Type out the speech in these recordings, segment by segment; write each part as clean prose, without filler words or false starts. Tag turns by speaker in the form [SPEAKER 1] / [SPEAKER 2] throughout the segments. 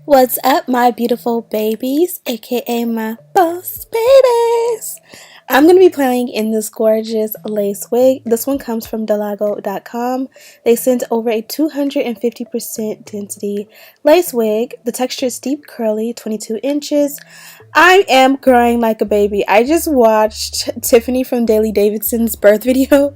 [SPEAKER 1] What's up, my beautiful babies, aka my boss babies? I'm going to be playing in this gorgeous lace wig. This one comes from Dolago.com. They sent over a 250% density lace wig. The texture is deep curly, 22 inches. I am growing like a baby. I just watched Tiffany from Daily Davidson's birth video.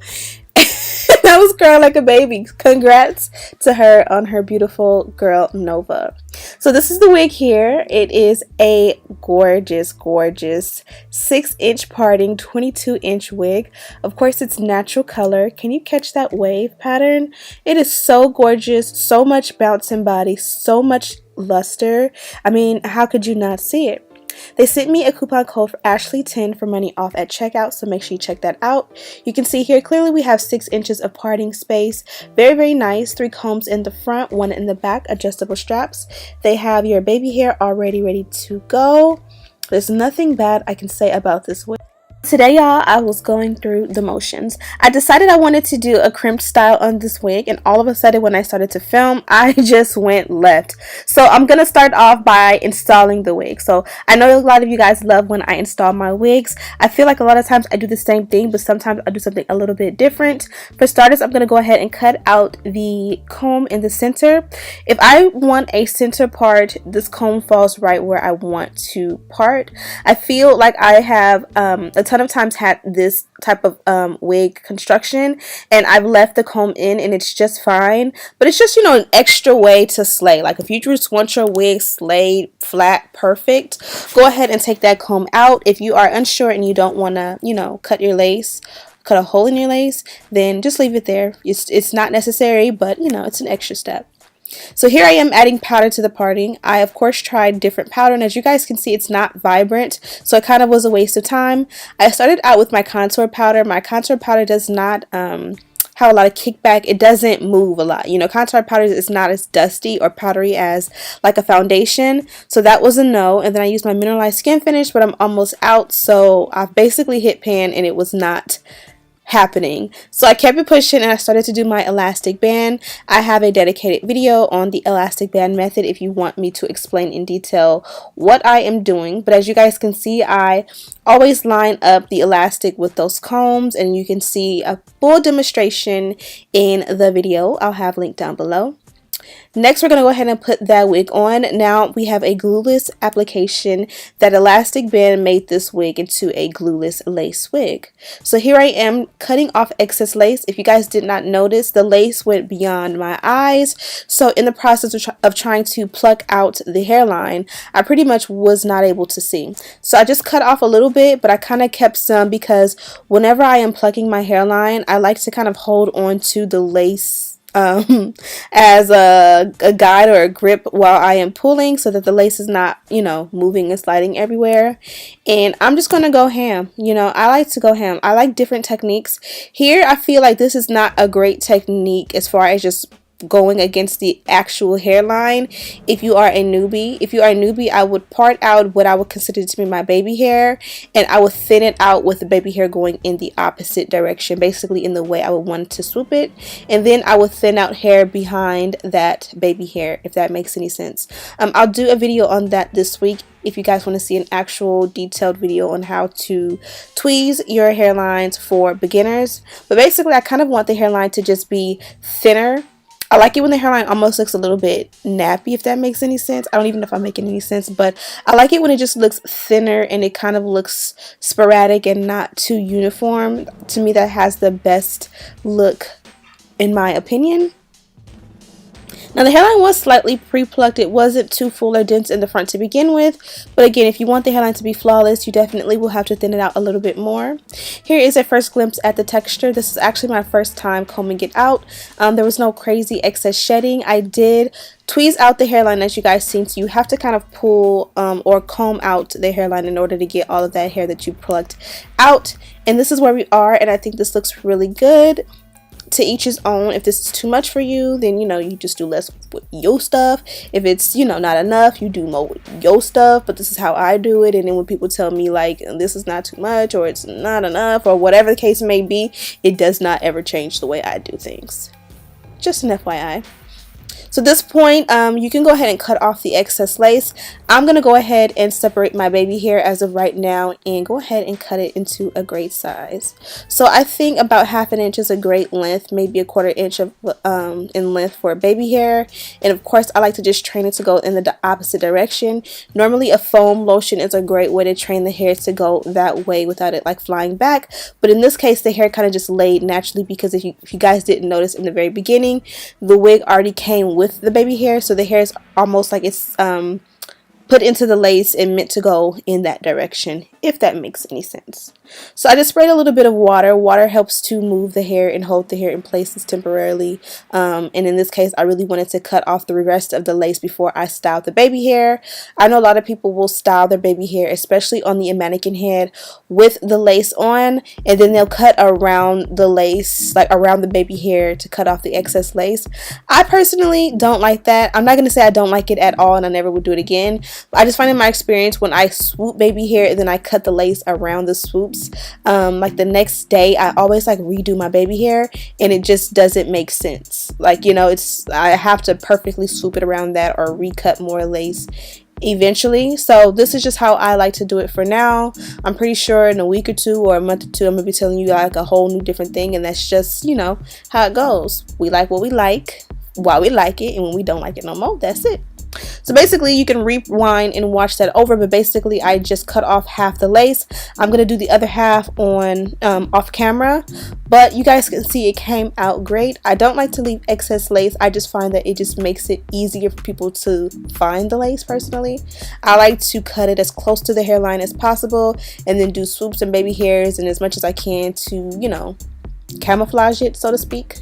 [SPEAKER 1] I was growing like a baby. Congrats to her on her beautiful girl Nova. So this is the wig here. It is a gorgeous 6-inch parting 22-inch wig. Of course, it's natural color. Can you catch that wave pattern? It is so gorgeous, so much bounce in body, so much luster. I mean, how could you not see it? They sent me a coupon code for Ashley10 for money off at checkout, so make sure you check that out. You can see here clearly we have 6 inches of parting space. Very nice. 3 combs in the front, 1 in the back, adjustable straps. They have your baby hair already ready to go. There's nothing bad I can say about this wig. Today, y'all, I was going through the motions. I decided I wanted to do a crimped style on this wig, and all of a sudden when I started to film, I just went left. So I'm going to start off by installing the wig. So I know a lot of you guys love when I install my wigs. I feel like a lot of times I do the same thing, but sometimes I do something a little bit different. For starters, I'm going to go ahead and cut out the comb in the center. If I want a center part, this comb falls right where I want to part. I feel like I have a ton of times had this type of wig construction, and I've left the comb in and it's just fine, but it's just, you know, an extra way to slay. Like if you just want your wig slayed flat perfect, go ahead and take that comb out. If you are unsure and you don't want to, you know, cut a hole in your lace, then just leave it there. It's not necessary, but you know, it's an extra step. So here I am adding powder to the parting. I of course tried different powder, and as you guys can see, it's not vibrant, so it kind of was a waste of time. I started out with my contour powder. My contour powder does not have a lot of kickback. It doesn't move a lot. You know, contour powder is not as dusty or powdery as like a foundation, so that was a no. And then I used my mineralized skin finish, but I'm almost out, so I've basically hit pan and it was not happening. So I kept it pushing and I started to do my elastic band. I have a dedicated video on the elastic band method if you want me to explain in detail what I am doing. But as you guys can see, I always line up the elastic with those combs, and you can see a full demonstration in the video. I'll have linked down below. Next, we're going to go ahead and put that wig on. Now we have a glueless application. That elastic band made this wig into a glueless lace wig. So here I am cutting off excess lace. If you guys did not notice, the lace went beyond my eyes. So in the process of trying to pluck out the hairline, I pretty much was not able to see. So I just cut off a little bit, but I kind of kept some because whenever I am plucking my hairline, I like to kind of hold on to the lace as a guide or a grip while I am pulling, so that the lace is not, you know, moving and sliding everywhere. And I'm just gonna go ham. You know, I like to go ham. I like different techniques. Here I feel like this is not a great technique as far as just going against the actual hairline. If you are a newbie, I would part out what I would consider to be my baby hair, and I would thin it out with the baby hair going in the opposite direction, basically in the way I would want to swoop it, and then I would thin out hair behind that baby hair, if that makes any sense. I'll do a video on that this week if you guys want to see an actual detailed video on how to tweeze your hairlines for beginners. But basically, I kind of want the hairline to just be thinner. I like it when the hairline almost looks a little bit nappy, if that makes any sense. I don't even know if I'm making any sense, but I like it when it just looks thinner and it kind of looks sporadic and not too uniform. To me, that has the best look, in my opinion. Now the hairline was slightly pre-plucked. It wasn't too full or dense in the front to begin with, but again, if you want the hairline to be flawless, you definitely will have to thin it out a little bit more. Here is a first glimpse at the texture. This is actually my first time combing it out. There was no crazy excess shedding. I did tweeze out the hairline, as you guys seen, so you have to kind of pull or comb out the hairline in order to get all of that hair that you plucked out. And this is where we are, and I think this looks really good. To each his own. If this is too much for you, then you know, you just do less with your stuff. If it's, you know, not enough, you do more with your stuff. But this is how I do it. And then when people tell me like this is not too much or it's not enough or whatever the case may be, it does not ever change the way I do things. Just an FYI. So at this point, you can go ahead and cut off the excess lace. I'm going to go ahead and separate my baby hair as of right now and go ahead and cut it into a great size. So I think about 1/2 inch is a great length, maybe 1/4 inch of, in length for baby hair. And of course, I like to just train it to go in the opposite direction. Normally, a foam lotion is a great way to train the hair to go that way without it like flying back. But in this case, the hair kind of just laid naturally because if you guys didn't notice in the very beginning, the wig already came with the baby hair, so the hair is almost like it's put into the lace and meant to go in that direction, if that makes any sense. So I just sprayed a little bit of water. Water helps to move the hair and hold the hair in places temporarily. And in this case, I really wanted to cut off the rest of the lace before I styled the baby hair. I know a lot of people will style their baby hair, especially on the mannequin head, with the lace on, and then they'll cut around the lace, like around the baby hair, to cut off the excess lace. I personally don't like that. I'm not going to say I don't like it at all and I never would do it again. I just find in my experience when I swoop baby hair and then I cut the lace around the swoops, like the next day I always like redo my baby hair and it just doesn't make sense. Like, you know, I have to perfectly swoop it around that or recut more lace eventually. So this is just how I like to do it for now. I'm pretty sure in a week or two or a month or two I'm gonna be telling you like a whole new different thing, and that's just, you know, how it goes. We like what we like while we like it, and when we don't like it no more, that's it. So basically you can rewind and watch that over, but basically I just cut off half the lace. I'm gonna do the other half on off camera, but you guys can see it came out great. I don't like to leave excess lace. I just find that it just makes it easier for people to find the lace. Personally, I like to cut it as close to the hairline as possible and then do swoops and baby hairs and as much as I can to, you know, camouflage it, so to speak.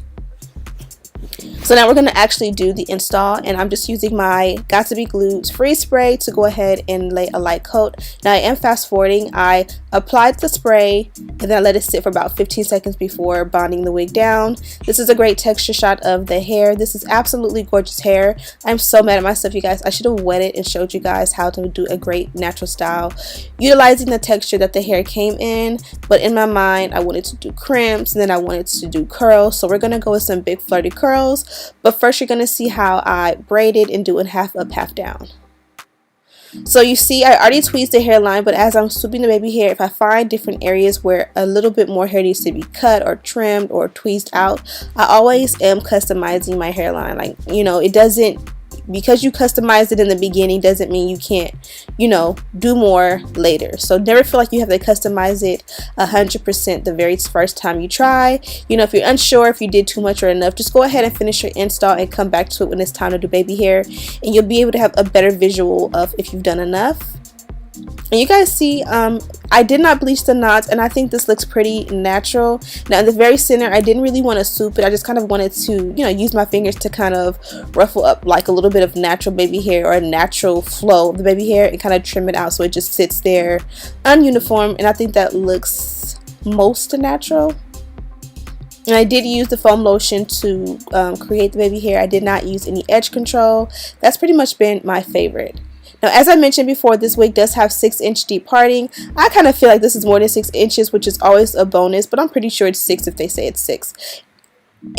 [SPEAKER 1] So now we're going to actually do the install, and I'm just using my Got2b Glued Free Spray to go ahead and lay a light coat. Now I am fast forwarding. I applied the spray and then I let it sit for about 15 seconds before bonding the wig down. This is a great texture shot of the hair. This is absolutely gorgeous hair. I'm so mad at myself, you guys. I should have wet it and showed you guys how to do a great natural style utilizing the texture that the hair came in, but in my mind I wanted to do crimps and then I wanted to do curls. So we're going to go with some big flirty curls, but first you're going to see how I braided and do it half up, half down. So you see I already tweezed the hairline, but as I'm swooping the baby hair, if I find different areas where a little bit more hair needs to be cut or trimmed or tweezed out, I always am customizing my hairline. Like, you know, it doesn't, because you customize it in the beginning doesn't mean you can't, you know, do more later. So never feel like you have to customize it 100% the very first time you try. You know, if you're unsure if you did too much or enough, just go ahead and finish your install and come back to it when it's time to do baby hair, and you'll be able to have a better visual of if you've done enough. And you guys see, I did not bleach the knots, and I think this looks pretty natural. Now in the very center, I didn't really want to swoop it. I just kind of wanted to, you know, use my fingers to kind of ruffle up like a little bit of natural baby hair or a natural flow of the baby hair and kind of trim it out so it just sits there ununiform, and I think that looks most natural. And I did use the foam lotion to create the baby hair. I did not use any edge control. That's pretty much been my favorite. Now, as I mentioned before, this wig does have 6-inch deep parting. I kind of feel like this is more than 6 inches, which is always a bonus, but I'm pretty sure it's 6 if they say it's 6.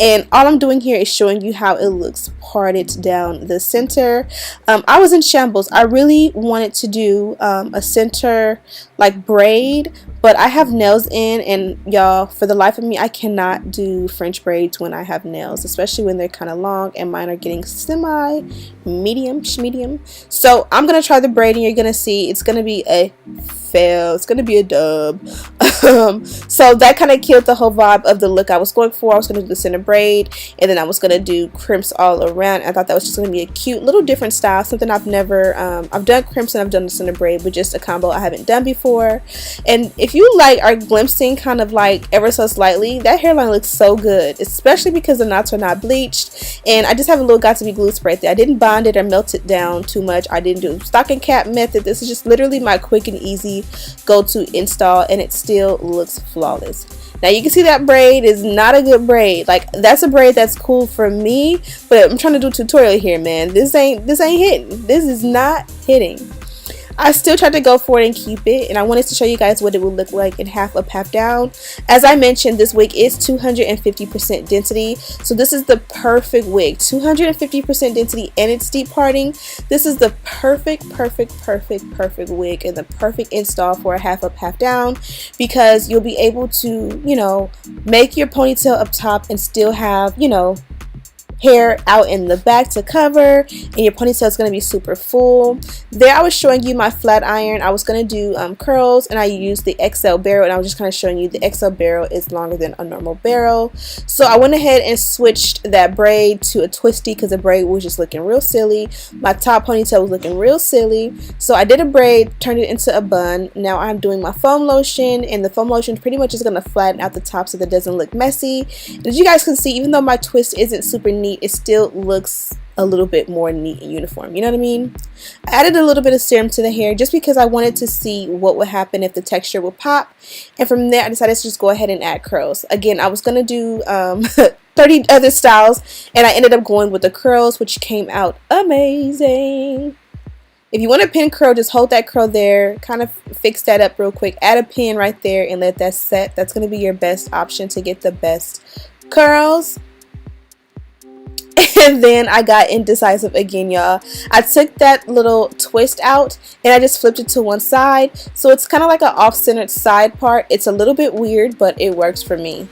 [SPEAKER 1] And all I'm doing here is showing you how it looks parted down the center. I was in shambles. I really wanted to do a center like braid, but I have nails in, and y'all, for the life of me, I cannot do French braids when I have nails, especially when they're kind of long, and mine are getting semi medium. So I'm gonna try the braid, and you're gonna see it's gonna be a fail. It's gonna be a dub. So that kind of killed the whole vibe of the look I was going for. I was gonna do the center braid, and then I was gonna do crimps all around. I thought that was just gonna be a cute little different style, something I've never I've done crimps and I've done the center braid, but just a combo I haven't done before. And if you like are glimpsing kind of like ever so slightly, that hairline looks so good, especially because the knots are not bleached. And I just have a little Got2b glue spray there. I didn't bond it or melt it down too much. I didn't do stocking cap method. This is just literally my quick and easy go-to install, and it still looks flawless. Now you can see that braid is not a good braid. Like, that's a braid that's cool for me, but I'm trying to do a tutorial here, man. This ain't hitting. This is not hitting. I still tried to go for it and keep it, and I wanted to show you guys what it would look like in half up, half down. As I mentioned, this wig is 250% density, so this is the perfect wig. 250% density and it's deep parting. This is the perfect wig and the perfect install for a half up, half down, because you'll be able to, you know, make your ponytail up top and still have, you know, hair out in the back to cover, and your ponytail is going to be super full. There I was showing you my flat iron. I was going to do curls, and I used the XL barrel, and I was just kind of showing you the XL barrel is longer than a normal barrel. So I went ahead and switched that braid to a twisty because the braid was just looking real silly. My top ponytail was looking real silly, so I did a braid, turned it into a bun. Now I'm doing my foam lotion, and the foam lotion pretty much is going to flatten out the top so that it doesn't look messy. And as you guys can see, even though my twist isn't super neat, it still looks a little bit more neat and uniform, you know what I mean? I added a little bit of serum to the hair just because I wanted to see what would happen if the texture would pop, and from there I decided to just go ahead and add curls. Again, I was gonna do 30 other styles, and I ended up going with the curls, which came out amazing. If you want a pin curl, just hold that curl there, kind of fix that up real quick, add a pin right there and let that set. That's going to be your best option to get the best curls. And then I got indecisive again, y'all. I took that little twist out and I just flipped it to one side, so it's kind of like an off-centered side part. It's a little bit weird, but it works for me.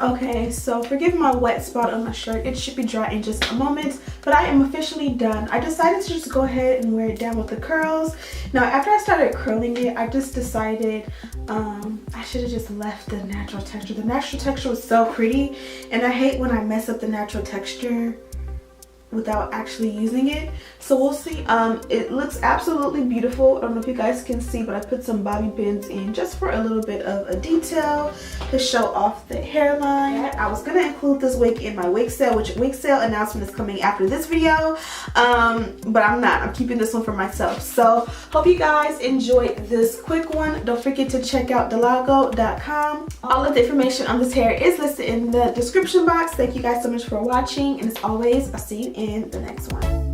[SPEAKER 1] Okay, so forgive my wet spot on my shirt. It should be dry in just a moment, but I am officially done. I decided to just go ahead and wear it down with the curls. Now, after I started curling it, I just decided I should have just left the natural texture. The natural texture was so pretty, and I hate when I mess up the natural texture without actually using it. So we'll see. It looks absolutely beautiful. I don't know if you guys can see, but I put some bobby pins in just for a little bit of a detail to show off the hairline. I was gonna include this wig in my wig sale, which wig sale announcement is coming after this video, but I'm not. I'm keeping this one for myself. So hope you guys enjoyed this quick one. Don't forget to check out Dolago.com. All of the information on this hair is listed in the description box. Thank you guys so much for watching, and as always, I'll see you in the next one.